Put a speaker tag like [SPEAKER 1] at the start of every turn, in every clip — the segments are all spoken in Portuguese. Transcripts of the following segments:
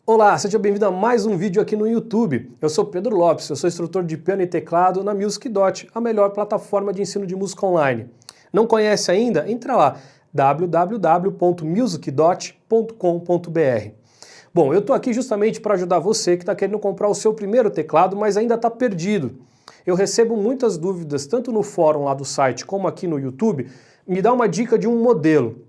[SPEAKER 1] Olá, seja bem-vindo a mais um vídeo aqui no YouTube. Eu sou Pedro Lopes, eu sou instrutor de piano e teclado na Music.ly, a melhor plataforma de ensino de música online. Não conhece ainda? Entra lá, www.music.com.br. Bom, eu estou aqui justamente para ajudar você que está querendo comprar o seu primeiro teclado, mas ainda está perdido. Eu recebo muitas dúvidas, tanto no fórum lá do site como aqui no YouTube. Me dá uma dica de um modelo.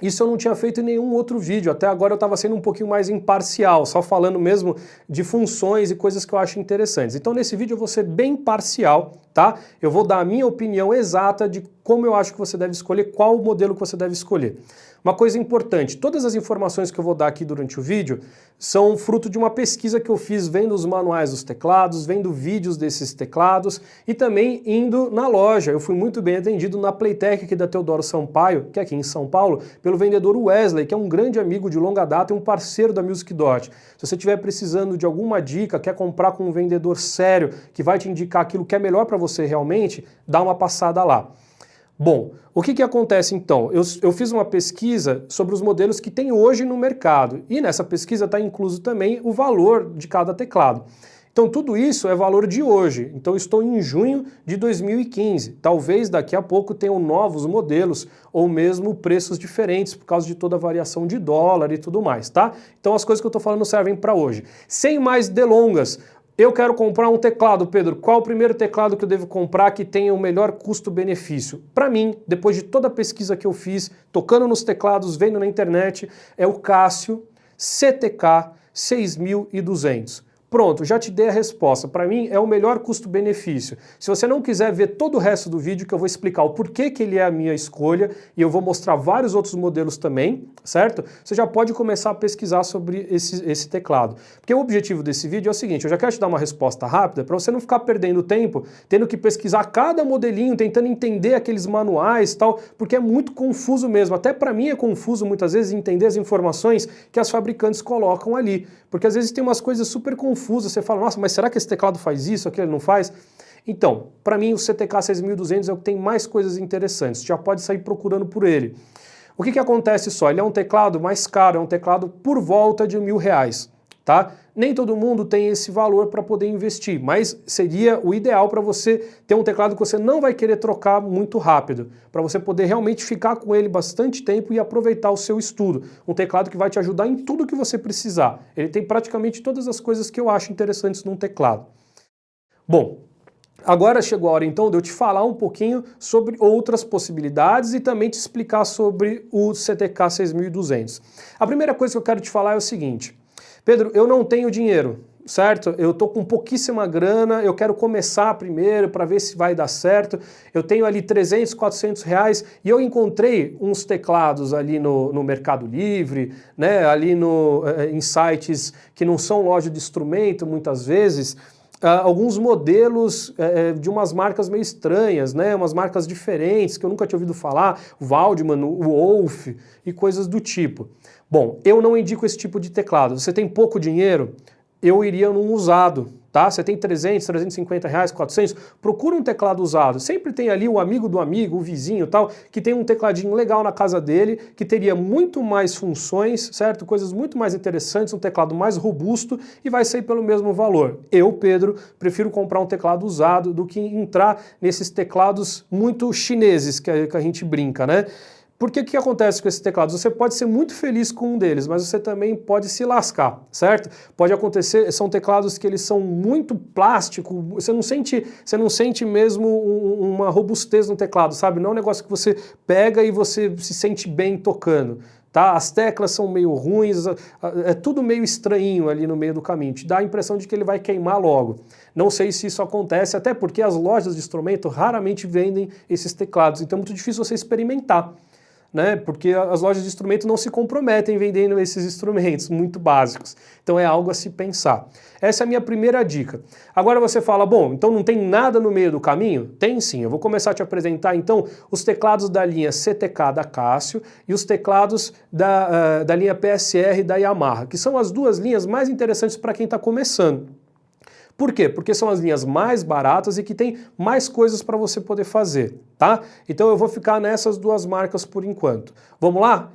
[SPEAKER 1] Isso eu não tinha feito em nenhum outro vídeo, até agora eu estava sendo um pouquinho mais imparcial, só falando mesmo de funções e coisas que eu acho interessantes. Então nesse vídeo eu vou ser bem parcial, tá? Eu vou dar a minha opinião exata de como eu acho que você deve escolher, qual o modelo que você deve escolher. Uma coisa importante, todas as informações que eu vou dar aqui durante o vídeo são fruto de uma pesquisa que eu fiz vendo os manuais dos teclados, vendo vídeos desses teclados e também indo na loja. Eu fui muito bem atendido na Playtech aqui da Teodoro Sampaio, que é aqui em São Paulo, pelo vendedor Wesley, que é um grande amigo de longa data e um parceiro da Music.ly. Se você estiver precisando de alguma dica, quer comprar com um vendedor sério, que vai te indicar aquilo que é melhor para você realmente, dá uma passada lá. Bom, o que acontece então? Eu fiz uma pesquisa sobre os modelos que tem hoje no mercado e nessa pesquisa está incluso também o valor de cada teclado. Então tudo isso é valor de hoje, então estou em junho de 2015, talvez daqui a pouco tenham novos modelos ou mesmo preços diferentes por causa de toda a variação de dólar e tudo mais, tá? Então as coisas que eu estou falando servem para hoje. Sem mais delongas, eu quero comprar um teclado, Pedro. Qual o primeiro teclado que eu devo comprar que tenha o melhor custo-benefício? Para mim, depois de toda a pesquisa que eu fiz, tocando nos teclados, vendo na internet, é o Casio CTK 6200. Pronto, já te dei a resposta. Para mim é o melhor custo-benefício. Se você não quiser ver todo o resto do vídeo, que eu vou explicar o porquê que ele é a minha escolha e eu vou mostrar vários outros modelos também, certo? Você já pode começar a pesquisar sobre esse teclado. Porque o objetivo desse vídeo é o seguinte, eu já quero te dar uma resposta rápida para você não ficar perdendo tempo, tendo que pesquisar cada modelinho, tentando entender aqueles manuais e tal, porque é muito confuso mesmo. Até para mim é confuso muitas vezes entender as informações que as fabricantes colocam ali. Porque às vezes tem umas coisas super confusas, você fala, nossa, mas será que esse teclado faz isso, aquilo não faz? Então, para mim o CTK 6200 é o que tem mais coisas interessantes, já pode sair procurando por ele. O que acontece só? Ele é um teclado mais caro, é um teclado por volta de R$1.000, tá? Nem todo mundo tem esse valor para poder investir, mas seria o ideal para você ter um teclado que você não vai querer trocar muito rápido, para você poder realmente ficar com ele bastante tempo e aproveitar o seu estudo. Um teclado que vai te ajudar em tudo que você precisar. Ele tem praticamente todas as coisas que eu acho interessantes num teclado. Bom, agora chegou a hora então de eu te falar um pouquinho sobre outras possibilidades e também te explicar sobre o CTK 6200. A primeira coisa que eu quero te falar é o seguinte, Pedro, eu não tenho dinheiro, certo? Eu tô com pouquíssima grana, eu quero começar primeiro para ver se vai dar certo. Eu tenho ali 300, 400 reais e eu encontrei uns teclados ali no Mercado Livre, né? Ali em sites que não são loja de instrumento muitas vezes, alguns modelos de umas marcas meio estranhas, né? Umas marcas diferentes que eu nunca tinha ouvido falar, o Waldmann, o Wolf e coisas do tipo. Bom, eu não indico esse tipo de teclado. Você tem pouco dinheiro? Eu iria num usado, tá? Você tem 300, 350 reais, 400, procura um teclado usado. Sempre tem ali o amigo do amigo, o vizinho e tal, que tem um tecladinho legal na casa dele, que teria muito mais funções, certo? Coisas muito mais interessantes, um teclado mais robusto e vai sair pelo mesmo valor. Eu, Pedro, prefiro comprar um teclado usado do que entrar nesses teclados muito chineses que a gente brinca, né? Porque o que acontece com esses teclados? Você pode ser muito feliz com um deles, mas você também pode se lascar, certo? Pode acontecer, são teclados que eles são muito plástico, você não sente mesmo uma robustez no teclado, sabe? Não é um negócio que você pega e você se sente bem tocando, tá? As teclas são meio ruins, é tudo meio estranho ali no meio do caminho, te dá a impressão de que ele vai queimar logo. Não sei se isso acontece, até porque as lojas de instrumento raramente vendem esses teclados, então é muito difícil você experimentar, né? Porque as lojas de instrumento não se comprometem vendendo esses instrumentos muito básicos. Então é algo a se pensar. Essa é a minha primeira dica. Agora você fala, bom, então não tem nada no meio do caminho? Tem sim. Eu vou começar a te apresentar então os teclados da linha CTK da Casio e os teclados da linha PSR da Yamaha, que são as duas linhas mais interessantes para quem está começando. Por quê? Porque são as linhas mais baratas e que tem mais coisas para você poder fazer, tá? Então eu vou ficar nessas duas marcas por enquanto. Vamos lá?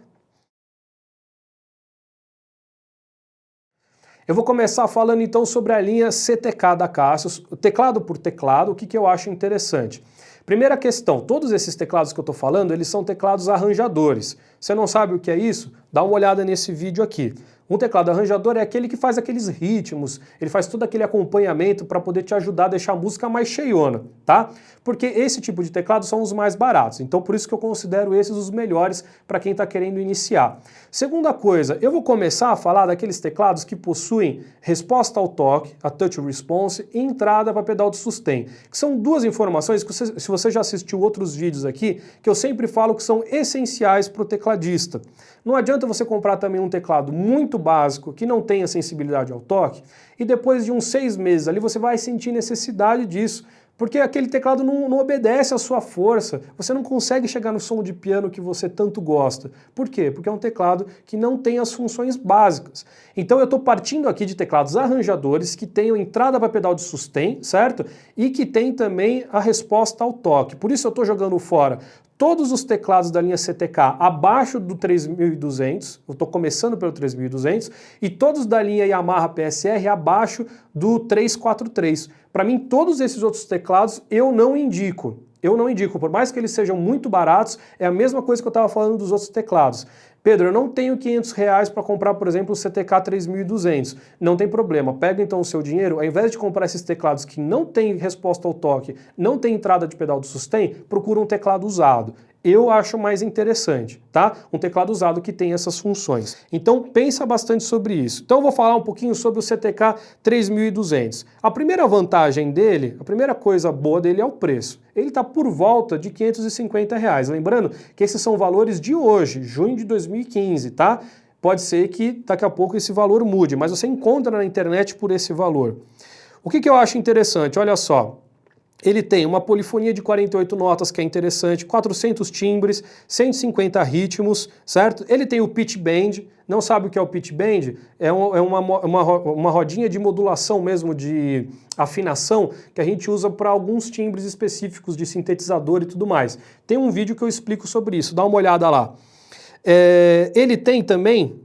[SPEAKER 1] Eu vou começar falando então sobre a linha CTK da Cassius, teclado por teclado, o que eu acho interessante. Primeira questão, todos esses teclados que eu estou falando, eles são teclados arranjadores. Você não sabe o que é isso? Dá uma olhada nesse vídeo aqui. Um teclado arranjador é aquele que faz aqueles ritmos, ele faz todo aquele acompanhamento para poder te ajudar a deixar a música mais cheiona, tá? Porque esse tipo de teclado são os mais baratos, então por isso que eu considero esses os melhores para quem está querendo iniciar. Segunda coisa, eu vou começar a falar daqueles teclados que possuem resposta ao toque, a touch response, e entrada para pedal de sustain, que são duas informações que se você já assistiu outros vídeos aqui, que eu sempre falo que são essenciais para o tecladista. Não adianta você comprar também um teclado muito básico, que não tenha sensibilidade ao toque, e depois de uns 6 meses ali você vai sentir necessidade disso, porque aquele teclado não obedece à sua força, você não consegue chegar no som de piano que você tanto gosta. Por quê? Porque é um teclado que não tem as funções básicas. Então eu estou partindo aqui de teclados arranjadores que tenham entrada para pedal de sustain, certo? E que tem também a resposta ao toque. Por isso eu estou jogando fora todos os teclados da linha CTK abaixo do 3200, eu estou começando pelo 3200, e todos da linha Yamaha PSR abaixo do 343. Para mim, todos esses outros teclados eu não indico. Eu não indico, por mais que eles sejam muito baratos, é a mesma coisa que eu estava falando dos outros teclados. Pedro, eu não tenho R$500 para comprar, por exemplo, o CTK 3200. Não tem problema, pega então o seu dinheiro, ao invés de comprar esses teclados que não têm resposta ao toque, não tem entrada de pedal de sustain, procura um teclado usado. Eu acho mais interessante, tá? Um teclado usado que tem essas funções. Então pensa bastante sobre isso. Então eu vou falar um pouquinho sobre o CTK 3200. A primeira vantagem dele, a primeira coisa boa dele é o preço. Ele está por volta de R$550. Lembrando que esses são valores de hoje, junho de 2015, tá? Pode ser que daqui a pouco esse valor mude, mas você encontra na internet por esse valor. O que eu acho interessante? Olha só. Ele tem uma polifonia de 48 notas, que é interessante, 400 timbres, 150 ritmos, certo? Ele tem o pitch bend, não sabe o que é o pitch bend? É uma rodinha de modulação mesmo, de afinação, que a gente usa para alguns timbres específicos de sintetizador e tudo mais. Tem um vídeo que eu explico sobre isso, dá uma olhada lá. Ele tem também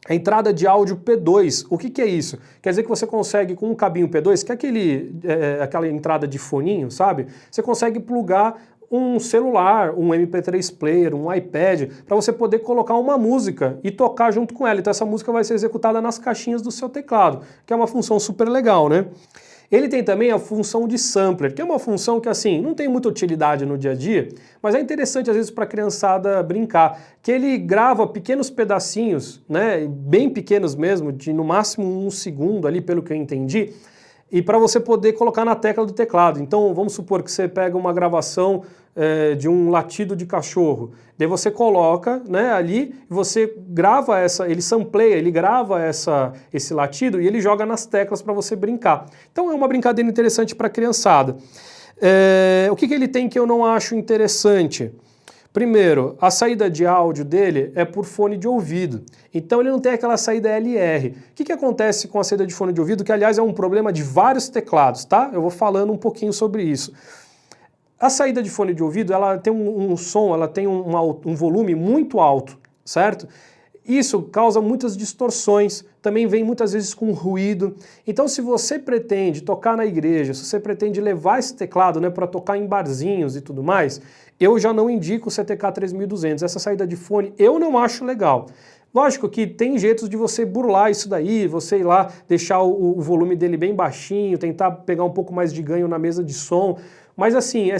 [SPEAKER 1] a entrada de áudio P2. O que é isso? Quer dizer que você consegue, com um cabinho P2, que é aquela entrada de foninho, sabe? Você consegue plugar um celular, um MP3 player, um iPad, para você poder colocar uma música e tocar junto com ela. Então essa música vai ser executada nas caixinhas do seu teclado, que é uma função super legal, né? Ele tem também a função de sampler, que é uma função que, assim, não tem muita utilidade no dia a dia, mas é interessante, às vezes, para a criançada brincar, que ele grava pequenos pedacinhos, né, bem pequenos mesmo, de no máximo 1 segundo ali, pelo que eu entendi, e para você poder colocar na tecla do teclado. Então, vamos supor que você pega uma gravação de um latido de cachorro, daí você coloca, né, ali, e você grava ele sampleia, ele grava esse latido e ele joga nas teclas para você brincar. Então é uma brincadeira interessante para a criançada. O que ele tem que eu não acho interessante? Primeiro, a saída de áudio dele é por fone de ouvido, então ele não tem aquela saída LR. O que acontece com a saída de fone de ouvido, que aliás é um problema de vários teclados, tá? Eu vou falando um pouquinho sobre isso. A saída de fone de ouvido, ela tem um som, ela tem um volume muito alto, certo? Isso causa muitas distorções, também vem muitas vezes com ruído. Então se você pretende tocar na igreja, se você pretende levar esse teclado, né, para tocar em barzinhos e tudo mais, eu já não indico o CTK 3200. Essa saída de fone eu não acho legal. Lógico que tem jeitos de você burlar isso daí, você ir lá, deixar o volume dele bem baixinho, tentar pegar um pouco mais de ganho na mesa de som, mas assim,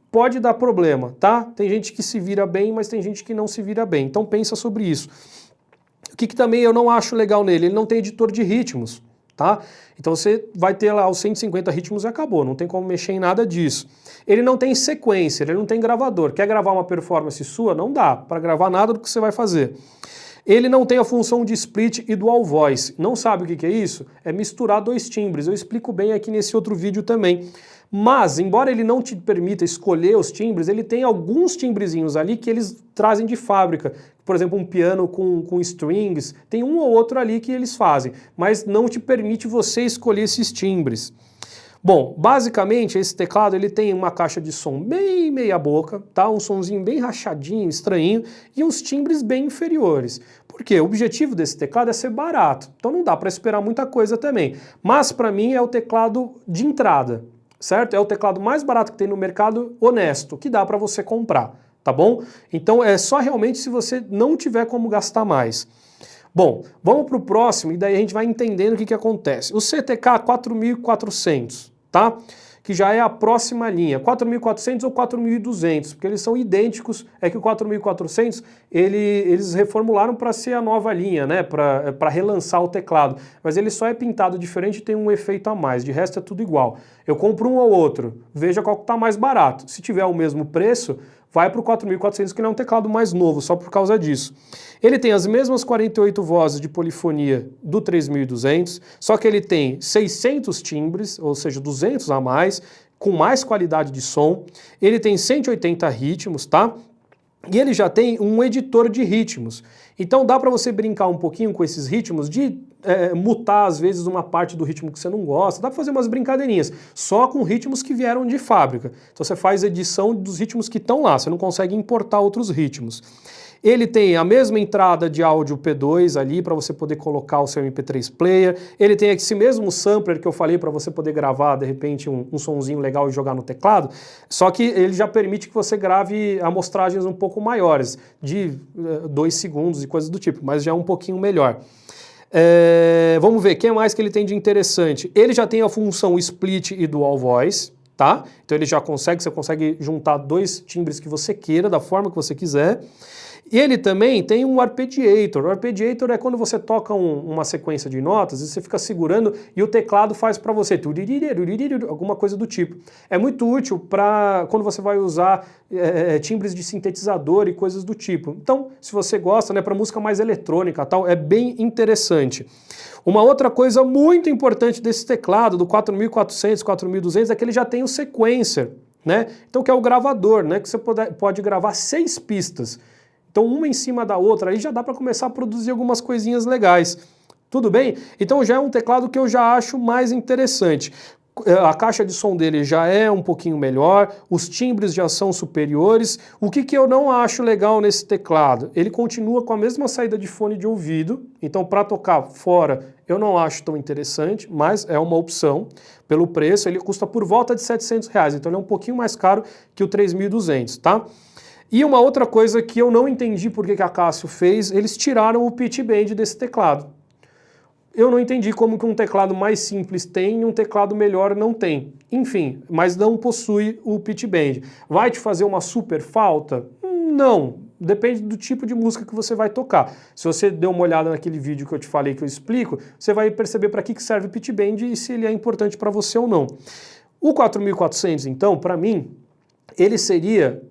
[SPEAKER 1] pode dar problema, tá? Tem gente que se vira bem, mas tem gente que não se vira bem, então pensa sobre isso. O que também eu não acho legal nele, ele não tem editor de ritmos, tá? Então você vai ter lá os 150 ritmos e acabou, não tem como mexer em nada disso. Ele não tem sequência, ele não tem gravador. Quer gravar uma performance sua? Não dá para gravar nada do que você vai fazer. Ele não tem a função de split e dual voice. Não sabe o que é isso? É misturar dois timbres. Eu explico bem aqui nesse outro vídeo também. Mas, embora ele não te permita escolher os timbres, ele tem alguns timbrezinhos ali que eles trazem de fábrica. Por exemplo, um piano com strings, tem um ou outro ali que eles fazem, mas não te permite você escolher esses timbres. Bom, basicamente esse teclado ele tem uma caixa de som bem meia boca, tá? Um sonzinho bem rachadinho, estranhinho e uns timbres bem inferiores. Por quê? O objetivo desse teclado é ser barato, então não dá para esperar muita coisa também. Mas para mim é o teclado de entrada, certo? É o teclado mais barato que tem no mercado, honesto, que dá para você comprar, tá bom? Então é só realmente se você não tiver como gastar mais. Bom, vamos para o próximo e daí a gente vai entendendo o que acontece. O CTK 4400, tá? Que já é a próxima linha, 4400 ou 4200, porque eles são idênticos, é que o 4400 eles reformularam para ser a nova linha, né? Para relançar o teclado, mas ele só é pintado diferente e tem um efeito a mais, de resto é tudo igual. Eu compro um ou outro, veja qual está mais barato. Se tiver o mesmo preço, vai para o 4400, que não é um teclado mais novo, só por causa disso. Ele tem as mesmas 48 vozes de polifonia do 3200, só que ele tem 600 timbres, ou seja, 200 a mais, com mais qualidade de som. Ele tem 180 ritmos, tá? E ele já tem um editor de ritmos. Então dá para você brincar um pouquinho com esses ritmos, de mutar às vezes uma parte do ritmo que você não gosta, dá para fazer umas brincadeirinhas, só com ritmos que vieram de fábrica. Então você faz edição dos ritmos que estão lá, você não consegue importar outros ritmos. Ele tem a mesma entrada de áudio P2 ali para você poder colocar o seu MP3 player. Ele tem esse mesmo sampler que eu falei para você poder gravar de repente um sonzinho legal e jogar no teclado, só que ele já permite que você grave amostragens um pouco maiores, de 2 segundos e coisas do tipo, mas já é um pouquinho melhor. Vamos ver, o que mais que ele tem de interessante? Ele já tem a função split e dual voice, tá? Então ele já consegue, você consegue juntar dois timbres que você queira, da forma que você quiser. E ele também tem um arpeggiator. O arpeggiator é quando você toca uma sequência de notas e você fica segurando e o teclado faz para você alguma coisa do tipo. É muito útil para quando você vai usar timbres de sintetizador e coisas do tipo. Então, se você gosta, né, para música mais eletrônica e tal, é bem interessante. Uma outra coisa muito importante desse teclado, do 4400, 4200, é que ele já tem o sequencer, né? Então, que é o gravador, né, que você pode gravar 6 pistas. Então uma em cima da outra, aí já dá para começar a produzir algumas coisinhas legais. Tudo bem? Então já é um teclado que eu já acho mais interessante. A caixa de som dele já é um pouquinho melhor, os timbres já são superiores. O que eu não acho legal nesse teclado? Ele continua com a mesma saída de fone de ouvido, então para tocar fora eu não acho tão interessante, mas é uma opção. Pelo preço, ele custa por volta de R$700, então ele é um pouquinho mais caro que o 3200, tá? E uma outra coisa que eu não entendi por que a Casio fez, eles tiraram o pitch bend desse teclado. Eu não entendi como que um teclado mais simples tem e um teclado melhor não tem. Enfim, mas não possui o pitch bend. Vai te fazer uma super falta? Não. Depende do tipo de música que você vai tocar. Se você der uma olhada naquele vídeo que eu te falei, que eu explico, você vai perceber para que serve o pitch bend e se ele é importante para você ou não. O 4400, então, para mim, ele seria,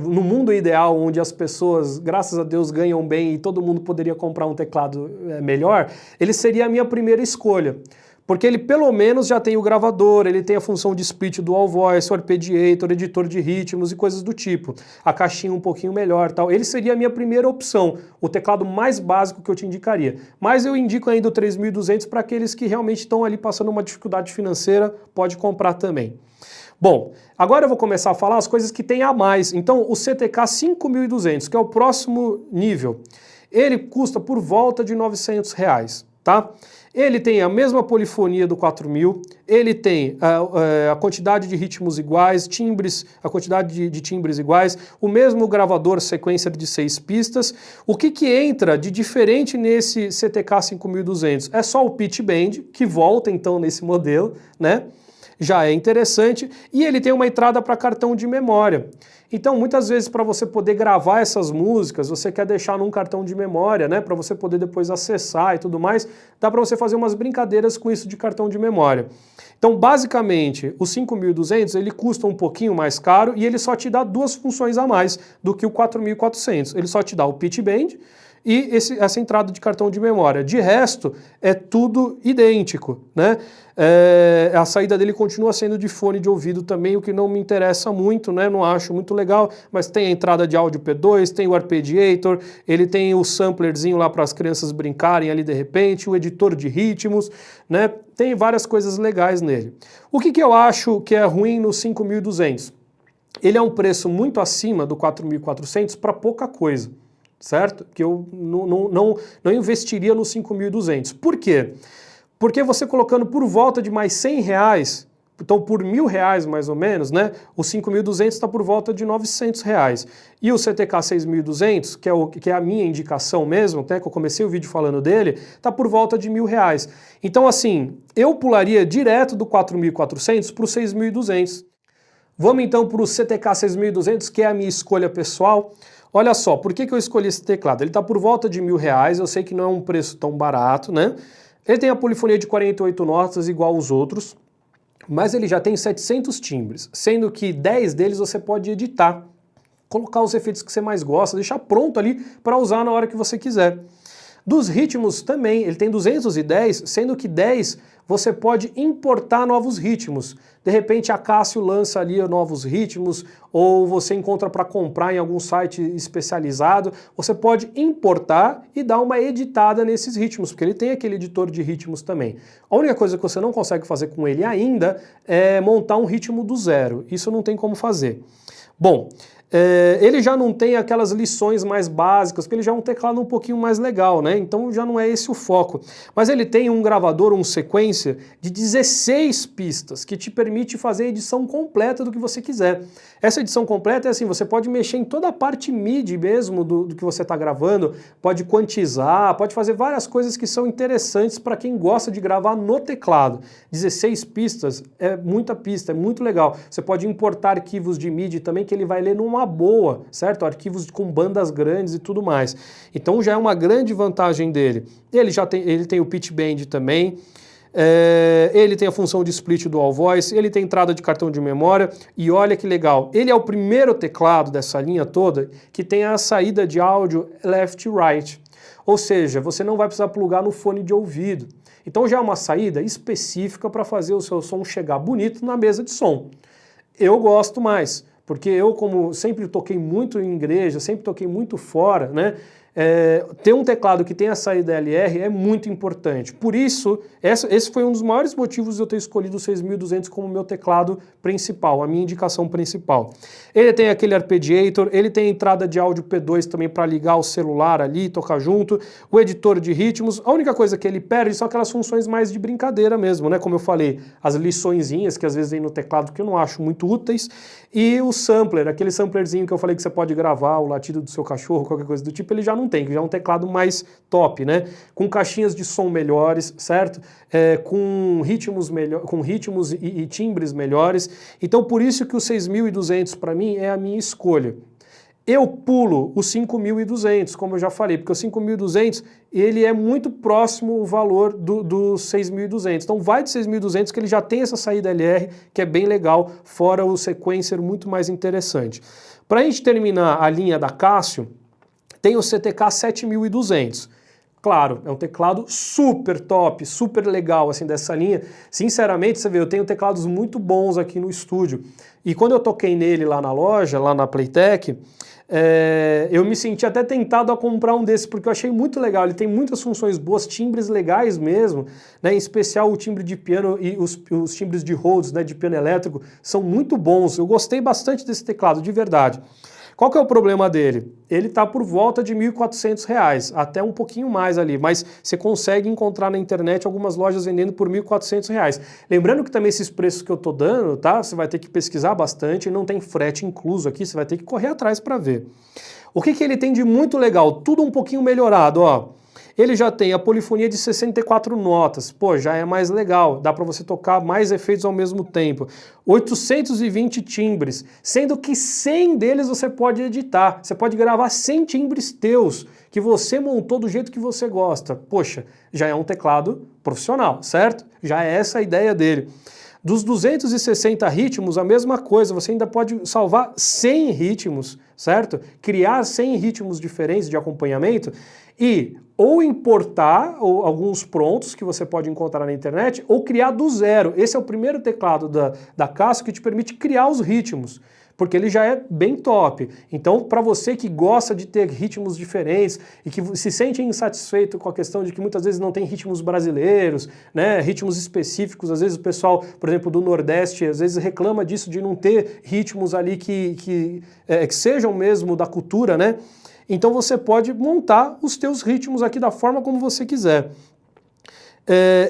[SPEAKER 1] no mundo ideal, onde as pessoas, graças a Deus, ganham bem e todo mundo poderia comprar um teclado melhor, ele seria a minha primeira escolha. Porque ele pelo menos já tem o gravador, ele tem a função de split dual voice, o arpeggiator, editor de ritmos e coisas do tipo. A caixinha um pouquinho melhor, tal. Ele seria a minha primeira opção, o teclado mais básico que eu te indicaria. Mas eu indico ainda o 3200 para aqueles que realmente estão ali passando uma dificuldade financeira, pode comprar também. Bom, agora eu vou começar a falar as coisas que tem a mais. Então, o CTK 5200, que é o próximo nível, ele custa por volta de R$900, tá? Ele tem a mesma polifonia do 4000, ele tem a quantidade de ritmos iguais, timbres, a quantidade de timbres iguais, o mesmo gravador sequencer de 6 pistas. O que entra de diferente nesse CTK 5200? É só o pitch bend, que volta então nesse modelo, né? Já é interessante, e ele tem uma entrada para cartão de memória. Então, muitas vezes, para você poder gravar essas músicas, você quer deixar num cartão de memória, né, para você poder depois acessar e tudo mais, dá para você fazer umas brincadeiras com isso de cartão de memória. Então, basicamente, o 5200, ele custa um pouquinho mais caro e ele só te dá 2 funções a mais do que o 4400. Ele só te dá o pitch bend e essa entrada de cartão de memória. De resto, é tudo idêntico, né? A saída dele continua sendo de fone de ouvido também, o que não me interessa muito, né? Não acho muito legal, mas tem a entrada de áudio P2, tem o Arpeggiator, ele tem o samplerzinho lá para as crianças brincarem ali de repente, o editor de ritmos, né? Tem várias coisas legais nele. O que eu acho que é ruim no 5.200? Ele é um preço muito acima do 4.400 para pouca coisa, certo? Que eu não investiria no 5.200. Por quê? Porque você colocando por volta de mais R$100, então por R$1.000 mais ou menos, né? O 5.200 está por volta de R$900. E o CTK 6.200, que é a minha indicação mesmo, até que eu comecei o vídeo falando dele, está por volta de R$1.000. Então assim, eu pularia direto do 4.400 para o 6.200. Vamos então para o CTK 6.200, que é a minha escolha pessoal. Olha só, por que eu escolhi esse teclado? Ele está por volta de R$1.000, eu sei que não é um preço tão barato, né? Ele tem a polifonia de 48 notas igual aos outros, mas ele já tem 700 timbres, sendo que 10 deles você pode editar, colocar os efeitos que você mais gosta, deixar pronto ali para usar na hora que você quiser. Dos ritmos também, ele tem 210, sendo que 10 você pode importar novos ritmos. De repente a Casio lança ali novos ritmos, ou você encontra para comprar em algum site especializado, você pode importar e dar uma editada nesses ritmos, porque ele tem aquele editor de ritmos também. A única coisa que você não consegue fazer com ele ainda é montar um ritmo do zero, isso não tem como fazer. Bom, ele já não tem aquelas lições mais básicas, porque ele já é um teclado um pouquinho mais legal, né? Então já não é esse o foco. Mas ele tem um gravador, um sequência de 16 pistas, que te permite fazer a edição completa do que você quiser. Essa edição completa é assim, você pode mexer em toda a parte MIDI mesmo do que você está gravando, pode quantizar, pode fazer várias coisas que são interessantes para quem gosta de gravar no teclado. 16 pistas é muita pista, é muito legal. Você pode importar arquivos de MIDI também, que ele vai ler numa boa, certo? Arquivos com bandas grandes e tudo mais. Então já é uma grande vantagem dele. Ele tem o pitch bend também, ele tem a função de split dual voice, ele tem entrada de cartão de memória e olha que legal, ele é o primeiro teclado dessa linha toda que tem a saída de áudio left-right, ou seja, você não vai precisar plugar no fone de ouvido. Então já é uma saída específica para fazer o seu som chegar bonito na mesa de som. Eu gosto mais, porque eu, como sempre toquei muito em igreja, sempre toquei muito fora, né? Ter um teclado que tem a saída LR é muito importante. Por isso, esse foi um dos maiores motivos de eu ter escolhido o 6.200 como meu teclado principal, a minha indicação principal. Ele tem aquele Arpeggiator, ele tem entrada de áudio P2 também para ligar o celular ali, tocar junto, o editor de ritmos. A única coisa que ele perde são aquelas funções mais de brincadeira mesmo, né? Como eu falei, as liçõezinhas que às vezes vem no teclado que eu não acho muito úteis, e o sampler, aquele samplerzinho que eu falei que você pode gravar o latido do seu cachorro, qualquer coisa do tipo, ele já não tem, que já é um teclado mais top, né? Com caixinhas de som melhores, certo? Com ritmos e timbres melhores. Então por isso que o 6.200 para mim é a minha escolha. Eu pulo o 5.200, como eu já falei, porque o 5.200 ele é muito próximo o valor do 6.200. Então vai de 6.200 que ele já tem essa saída LR, que é bem legal, fora o sequencer muito mais interessante. Para a gente terminar a linha da Casio, tem o CTK 7.200. Claro, é um teclado super top, super legal assim dessa linha. Sinceramente, você vê, eu tenho teclados muito bons aqui no estúdio. E quando eu toquei nele lá na loja, lá na Playtech, eu me senti até tentado a comprar um desses, porque eu achei muito legal. Ele tem muitas funções boas, timbres legais mesmo, né? Em especial o timbre de piano e os timbres de Rhodes, né, de piano elétrico, são muito bons. Eu gostei bastante desse teclado, de verdade. Qual que é o problema dele? Ele está por volta de R$ 1.400, até um pouquinho mais ali, mas você consegue encontrar na internet algumas lojas vendendo por R$ 1.400. Lembrando que também esses preços que eu estou dando, tá? Você vai ter que pesquisar bastante, não tem frete incluso aqui, você vai ter que correr atrás para ver. O que ele tem de muito legal? Tudo um pouquinho melhorado, ó. Ele já tem a polifonia de 64 notas, pô, já é mais legal, dá para você tocar mais efeitos ao mesmo tempo. 820 timbres, sendo que 100 deles você pode editar, você pode gravar 100 timbres teus, que você montou do jeito que você gosta. Poxa, já é um teclado profissional, certo? Já é essa a ideia dele. Dos 260 ritmos, a mesma coisa, você ainda pode salvar 100 ritmos, certo? Criar 100 ritmos diferentes de acompanhamento. e ou importar alguns prontos que você pode encontrar na internet, ou criar do zero. Esse é o primeiro teclado da Casio que te permite criar os ritmos, porque ele já é bem top. Então, para você que gosta de ter ritmos diferentes e que se sente insatisfeito com a questão de que muitas vezes não tem ritmos brasileiros, né, ritmos específicos, às vezes o pessoal, por exemplo, do Nordeste, às vezes reclama disso, de não ter ritmos ali que sejam mesmo da cultura, né? Então você pode montar os teus ritmos aqui da forma como você quiser.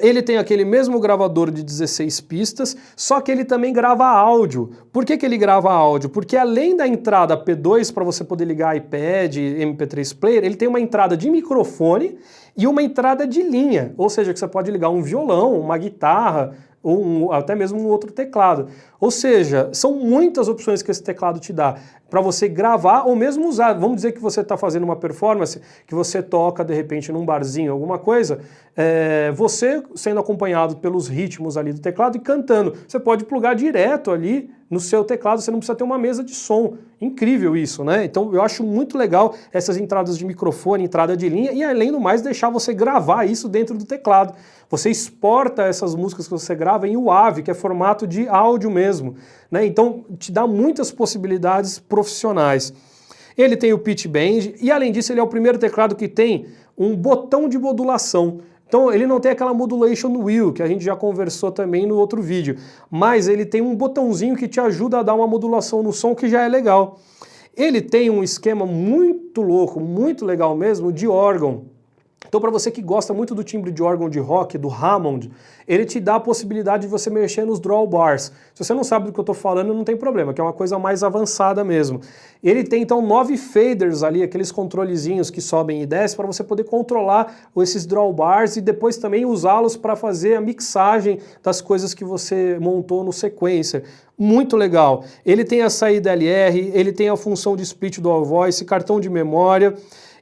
[SPEAKER 1] Ele tem aquele mesmo gravador de 16 pistas, só que ele também grava áudio. Por que ele grava áudio? Porque além da entrada P2 para você poder ligar iPad, MP3 Player, ele tem uma entrada de microfone e uma entrada de linha, ou seja, que você pode ligar um violão, uma guitarra, ou até mesmo um outro teclado. Ou seja, são muitas opções que esse teclado te dá para você gravar ou mesmo usar. Vamos dizer que você está fazendo uma performance, que você toca de repente num barzinho, alguma coisa, você sendo acompanhado pelos ritmos ali do teclado e cantando. Você pode plugar direto ali no seu teclado, você não precisa ter uma mesa de som. Incrível isso, né? Então eu acho muito legal essas entradas de microfone, entrada de linha e além do mais deixar você gravar isso dentro do teclado. Você exporta essas músicas que você grava em WAV, que é formato de áudio mesmo, né? Então te dá muitas possibilidades profissionais. Ele tem o pitch bend e além disso ele é o primeiro teclado que tem um botão de modulação. Então ele não tem aquela modulation wheel, que a gente já conversou também no outro vídeo, mas ele tem um botãozinho que te ajuda a dar uma modulação no som que já é legal. Ele tem um esquema muito louco, muito legal mesmo, de órgão. Então para você que gosta muito do timbre de órgão de rock, do Hammond, ele te dá a possibilidade de você mexer nos drawbars. Se você não sabe do que eu estou falando, não tem problema, que é uma coisa mais avançada mesmo. Ele tem então 9 faders ali, aqueles controlezinhos que sobem e descem, para você poder controlar esses drawbars e depois também usá-los para fazer a mixagem das coisas que você montou no sequencer. Muito legal. Ele tem a saída LR, ele tem a função de split dual voice, cartão de memória.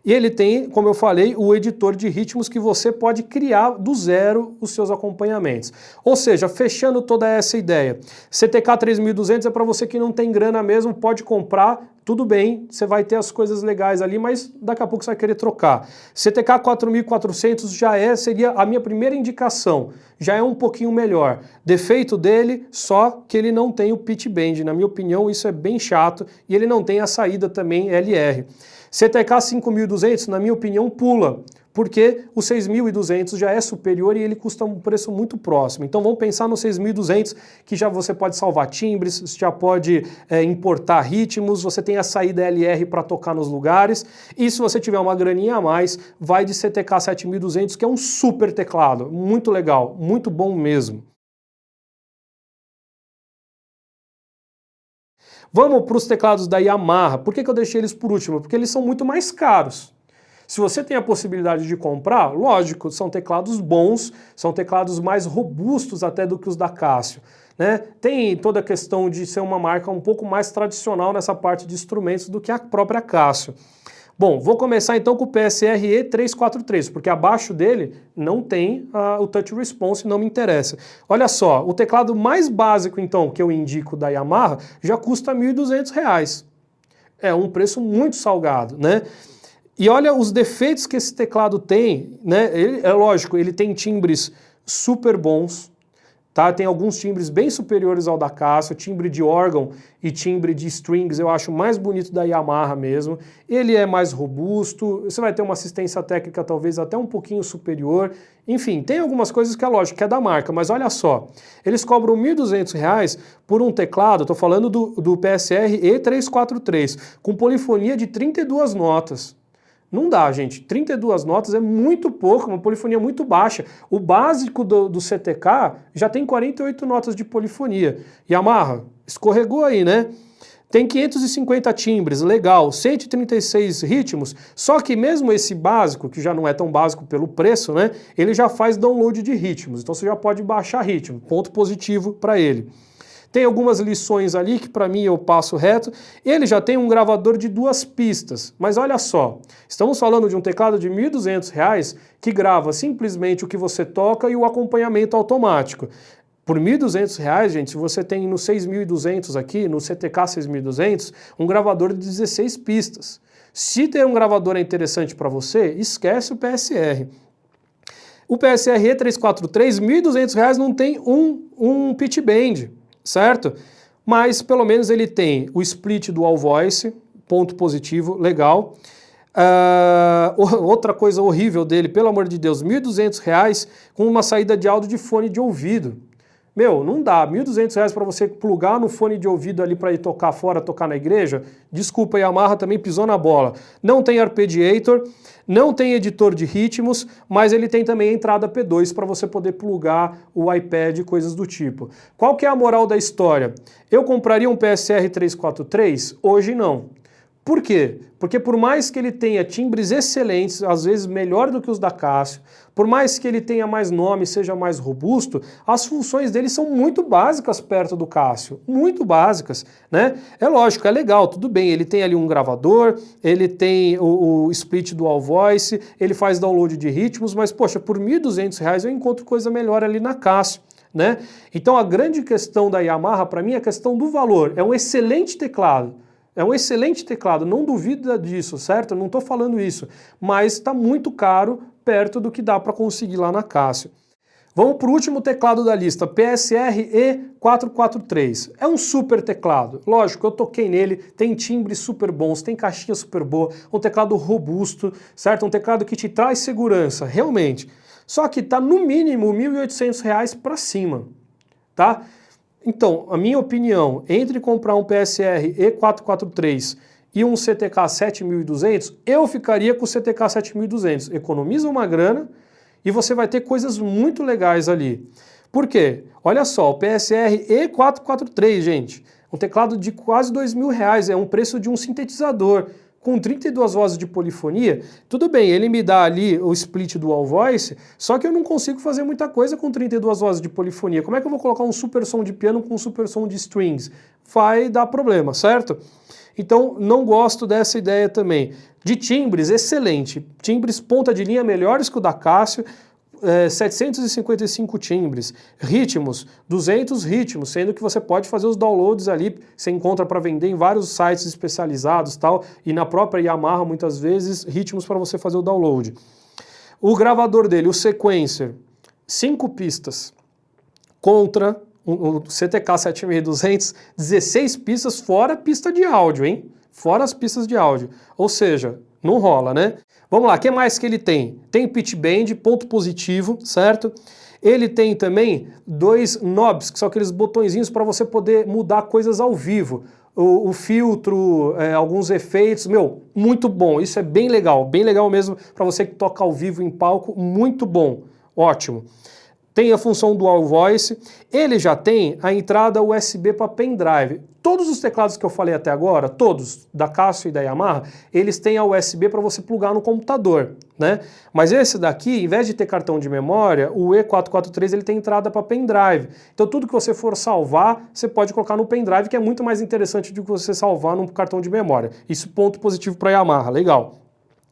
[SPEAKER 1] E ele tem, como eu falei, o editor de ritmos que você pode criar do zero os seus acompanhamentos. Ou seja, fechando toda essa ideia, CTK 3200 é para você que não tem grana mesmo, pode comprar, tudo bem, você vai ter as coisas legais ali, mas daqui a pouco você vai querer trocar. CTK 4400 seria a minha primeira indicação, já é um pouquinho melhor. Defeito dele, só que ele não tem o pitch bend, na minha opinião isso é bem chato, e ele não tem a saída também LR. CTK 5200, na minha opinião, pula, porque o 6200 já é superior e ele custa um preço muito próximo. Então vamos pensar no 6200, que já você pode salvar timbres, já pode importar ritmos, você tem a saída LR para tocar nos lugares, e se você tiver uma graninha a mais, vai de CTK 7200, que é um super teclado, muito legal, muito bom mesmo. Vamos para os teclados da Yamaha. Por que eu deixei eles por último? Porque eles são muito mais caros. Se você tem a possibilidade de comprar, lógico, são teclados bons, são teclados mais robustos até do que os da Casio, né? Tem toda a questão de ser uma marca um pouco mais tradicional nessa parte de instrumentos do que a própria Casio. Bom, vou começar então com o PSR E343, porque abaixo dele não tem o Touch Response, não me interessa. Olha só, o teclado mais básico então que eu indico da Yamaha já custa R$ 1.200. É um preço muito salgado, né? E olha os defeitos que esse teclado tem, né? É lógico, ele tem timbres super bons, tá? Tem alguns timbres bem superiores ao da Casio, timbre de órgão e timbre de strings eu acho mais bonito da Yamaha mesmo. Ele é mais robusto, você vai ter uma assistência técnica talvez até um pouquinho superior. Enfim, tem algumas coisas que é lógico que é da marca, mas olha só, eles cobram R$ 1.200 por um teclado, estou falando do PSR E343, com polifonia de 32 notas. Não dá, gente. 32 notas é muito pouco, uma polifonia muito baixa. O básico do CTK já tem 48 notas de polifonia. Yamaha, escorregou aí, né? Tem 550 timbres, legal, 136 ritmos, só que mesmo esse básico, que já não é tão básico pelo preço, né? Ele já faz download de ritmos, então você já pode baixar ritmo, ponto positivo para ele. Tem algumas lições ali que para mim eu passo reto. Ele já tem um gravador de 2 pistas, mas olha só, estamos falando de um teclado de R$ 1.200 que grava simplesmente o que você toca e o acompanhamento automático. Por R$ 1.200, gente, você tem no 6.200 aqui, no CTK 6.200, um gravador de 16 pistas. Se ter um gravador é interessante para você, esquece o PSR. O PSR E343, R$ 1.200 não tem um pitch bend, certo? Mas pelo menos ele tem o split dual voice, ponto positivo, legal. Outra coisa horrível dele, pelo amor de Deus, R$ 1.200 com uma saída de áudio de fone de ouvido. Meu, não dá, R$ 1.200 para você plugar no fone de ouvido ali para ir tocar fora, tocar na igreja. Desculpa, Yamaha também pisou na bola. Não tem arpeggiator, não tem editor de ritmos, mas ele tem também a entrada P2 para você poder plugar o iPad e coisas do tipo. Qual que é a moral da história? Eu compraria um PSR 343? Hoje não. Por quê? Porque por mais que ele tenha timbres excelentes, às vezes melhor do que os da Casio, por mais que ele tenha mais nome, seja mais robusto, as funções dele são muito básicas perto do Casio, muito básicas, né? É lógico, é legal, tudo bem, ele tem ali um gravador, ele tem o split dual voice, ele faz download de ritmos, mas poxa, por R$ 1.200 eu encontro coisa melhor ali na Casio, né? Então a grande questão da Yamaha para mim é a questão do valor, é um excelente teclado. É um excelente teclado, não duvida disso, certo? Eu não estou falando isso, mas está muito caro perto do que dá para conseguir lá na Casio. Vamos para o último teclado da lista, PSR E443. É um super teclado, lógico, eu toquei nele, tem timbres super bons, tem caixinha super boa, um teclado robusto, certo? Um teclado que te traz segurança, realmente. Só que está no mínimo R$ 1.800 para cima, tá? Então, a minha opinião, entre comprar um PSR E443 e um CTK 7200, eu ficaria com o CTK 7200. Economiza uma grana e você vai ter coisas muito legais ali. Por quê? Olha só, o PSR E443, gente, um teclado de quase R$ 2.000, é um preço de um sintetizador. Com 32 vozes de polifonia, tudo bem, ele me dá ali o split dual voice, só que eu não consigo fazer muita coisa com 32 vozes de polifonia. Como é que eu vou colocar um super som de piano com um super som de strings? Vai dar problema, certo? Então, não gosto dessa ideia também. De timbres, excelente. Timbres ponta de linha melhores que o da Casio, 755 timbres, ritmos, 200 ritmos, sendo que você pode fazer os downloads ali, você encontra para vender em vários sites especializados tal, e na própria Yamaha muitas vezes ritmos para você fazer o download. O gravador dele, o sequencer, 5 pistas contra o CTK 7200, 16 pistas fora a pista de áudio, hein? Fora as pistas de áudio, ou seja, não rola, né? Vamos lá, o que mais que ele tem? Tem pitch bend, ponto positivo, certo? Ele tem também 2 knobs, que são aqueles botõezinhos para você poder mudar coisas ao vivo. O filtro, alguns efeitos, meu, muito bom. Isso é bem legal mesmo para você que toca ao vivo em palco, muito bom, ótimo. Tem a função Dual Voice, ele já tem a entrada USB para pendrive. Todos os teclados que eu falei até agora, todos, da Casio e da Yamaha, eles têm a USB para você plugar no computador, né? Mas esse daqui, em vez de ter cartão de memória, o E443 ele tem entrada para pendrive. Então tudo que você for salvar, você pode colocar no pendrive, que é muito mais interessante do que você salvar num cartão de memória. Isso ponto positivo para a Yamaha, legal.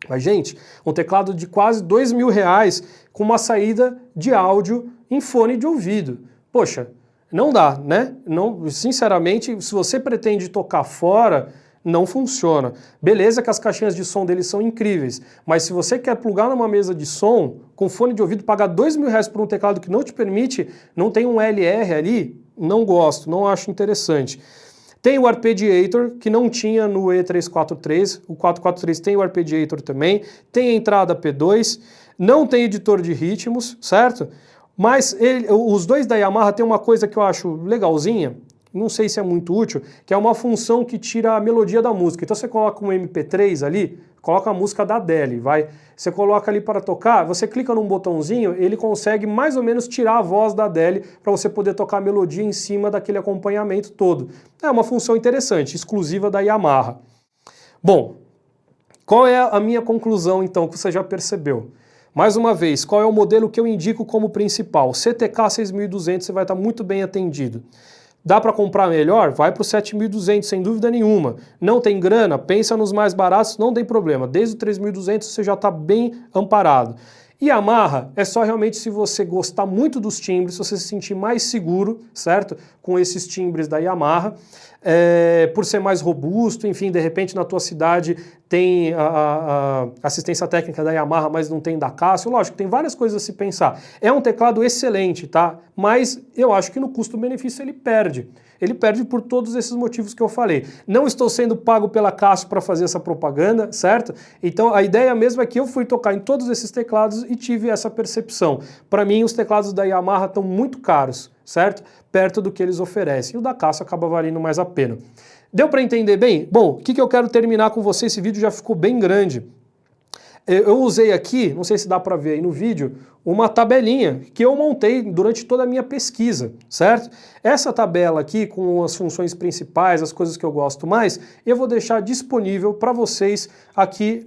[SPEAKER 1] Mas, gente, um teclado de quase R$ 2.000 com uma saída de áudio em fone de ouvido. Poxa, não dá, né? Não, sinceramente, se você pretende tocar fora, não funciona. Beleza que as caixinhas de som deles são incríveis, mas se você quer plugar numa mesa de som, com fone de ouvido, pagar R$ 2.000 por um teclado que não te permite, não tem um LR ali, não gosto, não acho interessante. Tem o arpeggiator, que não tinha no E343, o 443 tem o arpeggiator também, tem a entrada P2, não tem editor de ritmos, certo? Mas os dois da Yamaha tem uma coisa que eu acho legalzinha, não sei se é muito útil, que é uma função que tira a melodia da música. Então você coloca um MP3 ali, coloca a música da Adele, vai. Você coloca ali para tocar, você clica num botãozinho, ele consegue mais ou menos tirar a voz da Adele para você poder tocar a melodia em cima daquele acompanhamento todo. É uma função interessante, exclusiva da Yamaha. Bom, qual é a minha conclusão então, que você já percebeu? Mais uma vez, qual é o modelo que eu indico como principal? CTK 6200, você vai estar muito bem atendido. Dá para comprar melhor? Vai para o 7.200, sem dúvida nenhuma. Não tem grana? Pensa nos mais baratos, não tem problema. Desde o 3.200 você já está bem amparado. E Yamaha é só realmente se você gostar muito dos timbres, se você se sentir mais seguro, certo? Com esses timbres da Yamaha, por ser mais robusto, enfim, de repente na tua cidade tem a assistência técnica da Yamaha, mas não tem da Casio. Lógico, tem várias coisas a se pensar. É um teclado excelente, tá? Mas eu acho que no custo-benefício ele perde. Ele perde por todos esses motivos que eu falei. Não estou sendo pago pela Casio para fazer essa propaganda, certo? Então a ideia mesmo é que eu fui tocar em todos esses teclados e tive essa percepção. Para mim, os teclados da Yamaha estão muito caros, certo? Perto do que eles oferecem. E o da Casio acaba valendo mais a pena. Deu para entender bem? Bom, o que eu quero terminar com você? Esse vídeo já ficou bem grande. Eu usei aqui, não sei se dá para ver aí no vídeo, uma tabelinha que eu montei durante toda a minha pesquisa, certo? Essa tabela aqui, com as funções principais, as coisas que eu gosto mais, eu vou deixar disponível para vocês aqui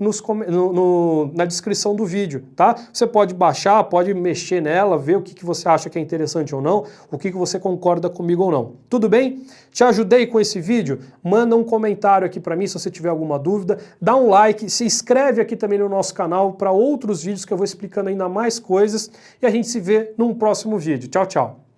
[SPEAKER 1] na descrição do vídeo, tá? Você pode baixar, pode mexer nela, ver o que você acha que é interessante ou não, o que você concorda comigo ou não. Tudo bem? Te ajudei com esse vídeo? Manda um comentário aqui para mim se você tiver alguma dúvida, dá um like, se inscreve aqui também no nosso canal para outros vídeos que eu vou explicando ainda mais coisas e a gente se vê num próximo vídeo. Tchau, tchau!